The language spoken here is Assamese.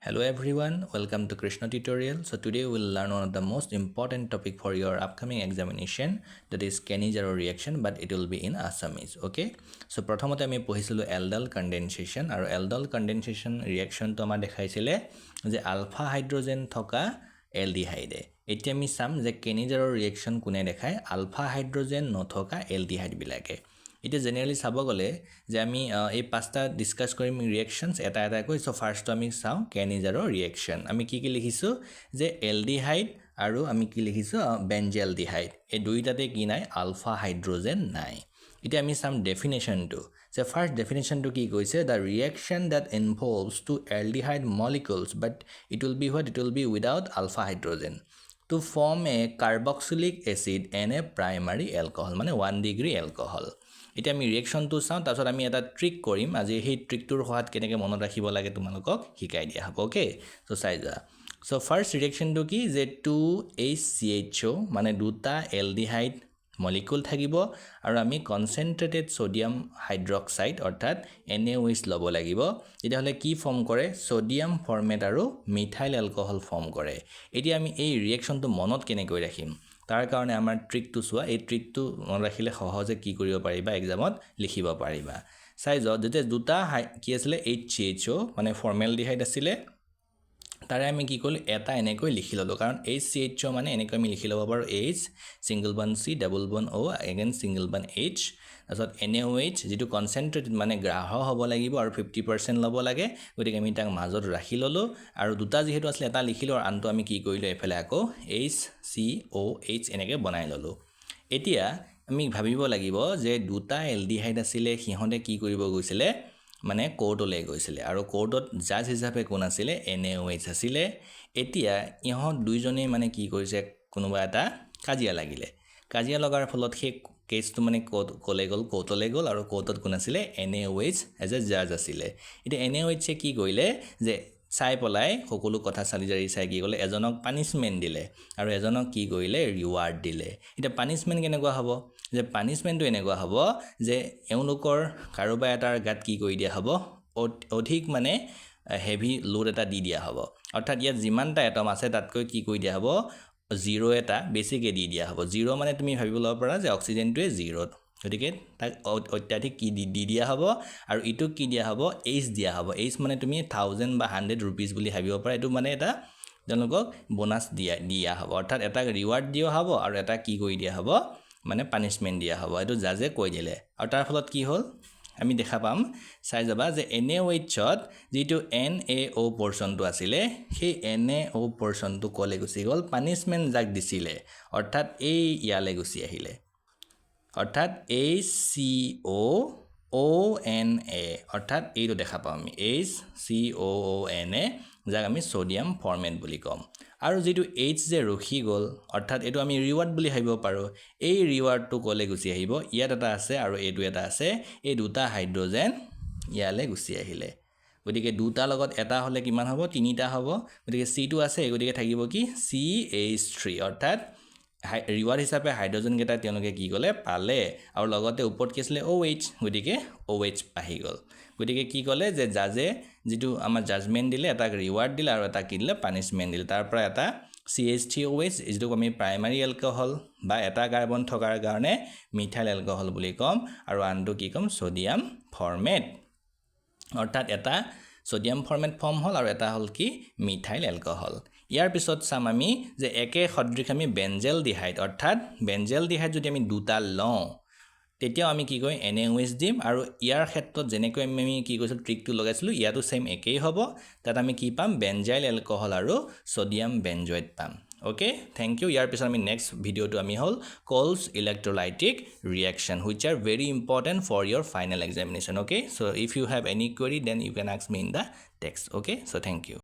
Hello everyone, welcome to Krishna tutorial. So today we will learn one of the most important topic for your upcoming examination, that is Keynets-Arrow reaction, but it will be in Assamese. Okay, so প্ৰথমতে আমি পঢ়িছিলো aldol condensation আৰু aldol condensation reaction তো আমাৰ দেখাইছিলে যে আলফা হাইড্ৰোজেন থকা এলডিহাইডে। এতিয়া আমি চাম যে Keynets-Arrow reaction কোনে দেখায় আলফা হাইড্ৰোজেন নথকা এলডিহাইড বিলাকে। এটা জেনাৰেলি চাব গলে যে আমি এই পাঁচটা ডিসকাস কৰিম ৰিঅ্যাকশনস এটা এটা কৈ। সো ফাৰ্স্ট আমি চাও Keynets-Arrow ৰিঅ্যাকশন। আমি কি লিখিছো যে এলডিহাইড আৰু আমি কি লিখিছো বেনজেলডিহাইড। এই দুইটাতে কি নাই আলফা হাইড্ৰোজেন নাই। এটা আমি চাম ডেফিনেশনটো। যে ফাৰ্স্ট ডেফিনেশনটো কি কৈছে the reaction that involves two aldehyde molecules but it will be what it will be without alpha hydrogen to form a carboxylic acid and a primary alcohol মানে 1 degree alcohol। এটা আমি ৰিঅ্যাকশনটো চাও, তাৰছত আমি এটা ট্ৰিক কৰিম। আজি সেই ট্ৰিকটোৰ সহায়ত কেনেকৈ মনত ৰাখিব লাগে তোমালোকক শিকাই দিয়া হ'ব। ওকে, সো চাই যা। সো ফাৰ্স্ট ৰিঅ্যাকশনটো কি যে 2HCHO মানে দুটা এলডিহাইড মলিকুল থাকিব আৰু আমি কনসেন্ট্ৰেটেড সোডিয়াম হাইড্ৰক্সাইড অৰ্থাৎ NaOH ল'ব লাগিব। এটা হলে কি ফৰ্ম কৰে সোডিয়াম ফৰ্মেট আৰু মিথাইল এলকহল ফৰ্ম কৰে। এতিয়া আমি এই ৰিঅ্যাকশনটো মনত কেনেকৈ ৰাখিম তাৰ কাৰণে আমাৰ ট্ৰিকটো চোৱা। এই ট্ৰিকটো মনত ৰাখিলে সহজে কি কৰিব পাৰিবা এক্সামত লিখিব পাৰিবা। চাই যাও যেতিয়া দুটা কি আছিল HCHO মানে ফৰ্মেলডিহাইড আছিল তাৰে আমি কি কৰিলো এটা এনেকৈ লিখি ললো, কাৰণ HCHO মানে এনেকৈ আমি লিখি লব পাৰো H single bond C double bond O again single bond H। তাৰছত NaOH যেটো কনসেন্ট্ৰেটেড মানে গ্ৰাহ হ'ব লাগিব আৰু 50% ল'ব লাগে, গতিকে আমি তাক মাজত ৰাখি ললো আৰু দুটা যেহেতু আছিল এটা লিখিলো আৰু আনটো আমি কি কৰিলো এফালে আকৌ HCOH এনেকৈ বনাই ললো। এতিয়া আমি ভাবিব লাগিব যে দুটা এলডিহাইড আছিল সিহঁতে কি কৰিব গৈছিলে মানে কোৰ্টলৈ গৈছিলে আৰু কোৰ্টত জাজ হিচাপে কোন আছিল NaOH আছিল। এতিয়া ইহঁত দুইজনে মানে কি কৰিছে কোনোবা এটা কাজিয়া লাগিলে। কাজিয়া লগাৰ ফলত সেই কেছটো মানে কোৰ্টলৈ গ'ল আৰু কোৰ্টত কোন আছিল NaOH এজ এ জাজ আছিল। এতিয়া NaOH কি কৰিলে যে চাই পলাই সকলো কথা চালি জাৰি চাই কি কৰিলে এজনক পানিশমেন্ট দিলে আৰু এজনক কি কৰিলে ৰিৱাৰ্ড দিলে। এটা পানিশমেন্ট কেনেকুৱা হ'ব যে পানিশমেন্টটো এনেকুৱা হ'ব যে এওঁলোকৰ কাৰোবা এটাৰ গাত কি কৰি দিয়া হ'ব অধিক মানে হেভি লোড এটা দি দিয়া হ'ব। অৰ্থাৎ ইয়াত যিমানটা এটম আছে তাতকৈ কি কৰি দিয়া হ'ব 0 এটা বেছিকে দি দিয়া হ'ব। 0 মানে তুমি ভাবিব ল'ব পাৰা যে অক্সিজেনটোৱে 0, গতিকে তাক অত্যাধিক কি দি দিয়া হ'ব আৰু ইটো কি দিয়া হ'ব H দিয়া হ'ব। H মানে তুমি 1000 বা 100 रुपीस বুলি ভাবিব পাৰা। এটো মানে এটা জনকক বোনাস দিয়া হ'ব, অৰ্থাৎ এটা ৰিৱাৰ্ড দিয়া হ'ব আৰু এটা কি কৰি দিয়া হ'ব মানে পানিশমেন্ট দিয়া হ'ব। এটো জাজে কৈ দিলে আৰু তাৰ ফলত কি হ'ল আমি দেখা পাম। চাই যাবা যে NaOH যেটো NaO পোরশনটো আছিল সেই NaO পোরশনটো কলে গুছি গল পানিশমেন্ট যাক দিছিলে, অৰ্থাৎ এই ইয়ালে গুছি আহিলে, অৰ্থাৎ HCOONA অৰ্থাৎ এইটো দেখা পাম আমি HCOONA যাক আমি সোডিয়াম ফৰ্মেট বুলি কম। আৰু যেটো H যে ৰখি গল অৰ্থাৎ এটো আমি ৰিৱাৰ্ড বুলি ভাবিব পাৰো। এই ৰিৱাৰ্ডটো কলে গুছি আহিব ইয়াত এটা আছে আৰু এইটো এটা আছে, এই দুটা হাইড্ৰোজেন ইয়ালে গুছি আহিলে। গতিকে দুটা লগত এটা হলে কিমান হ'ব তিনিটা হ'ব। গতিকে C2 আছে গতিকে থাকিব কি CH3 অৰ্থাৎ ৰিৱাৰ্ড হিচাপে হাইড্ৰোজেন কেটা তেওঁলোকে কি গলে পালে আৰু লগতে ওপৰত কি আছিল OH, গতিকে OH পাহি গল। গতিকে কি কলে যে জাজে যেটো আমাৰ জাজমেন্ট দিলে এটা ৰিৱাৰ্ড দিলে আৰু এটা কি দিলে পানিশমেন্ট দিলে। তাৰ পৰা এটা CH3OH যেটো আমি প্ৰাইমাৰী এলকহল বা এটা কাৰ্বন থকাৰ কাৰণে মিথাইল এলকহল বুলি কম আৰু আনটো কি কম সোডিয়াম ফৰ্মেট, অৰ্থাৎ এটা সোডিয়াম ফৰ্মেট ফৰ্ম হল আৰু এটা হল কি মিথাইল এলকহল। ইয়াৰ পিছত চাম আমি যে একে সদৃশ আমি বেনজেলডিহাইড অৰ্থাৎ বেনজেলডিহাইড যদি আমি দুটা লওঁ তেতিয়া আমি কি কই NaOH দিম আৰু ইয়াৰ ক্ষেত্ৰত যেনেকৈ আমি কি কৈছিল ট্ৰিকটো লগাইছিলো ইয়াতো সেম একেই হ'ব। তাত আমি কি পাম বেনজাইল এলকহল আৰু সোডিয়াম বেনজয়েট পাম। Okay, thank you. ইয়াৰ পিছত আমি নেক্সট ভিডিওটো আমি হল Coles electrolytic reaction which are very important for your final examination. Okay, so if you have any query then you can ask me in the text. Okay, so thank you.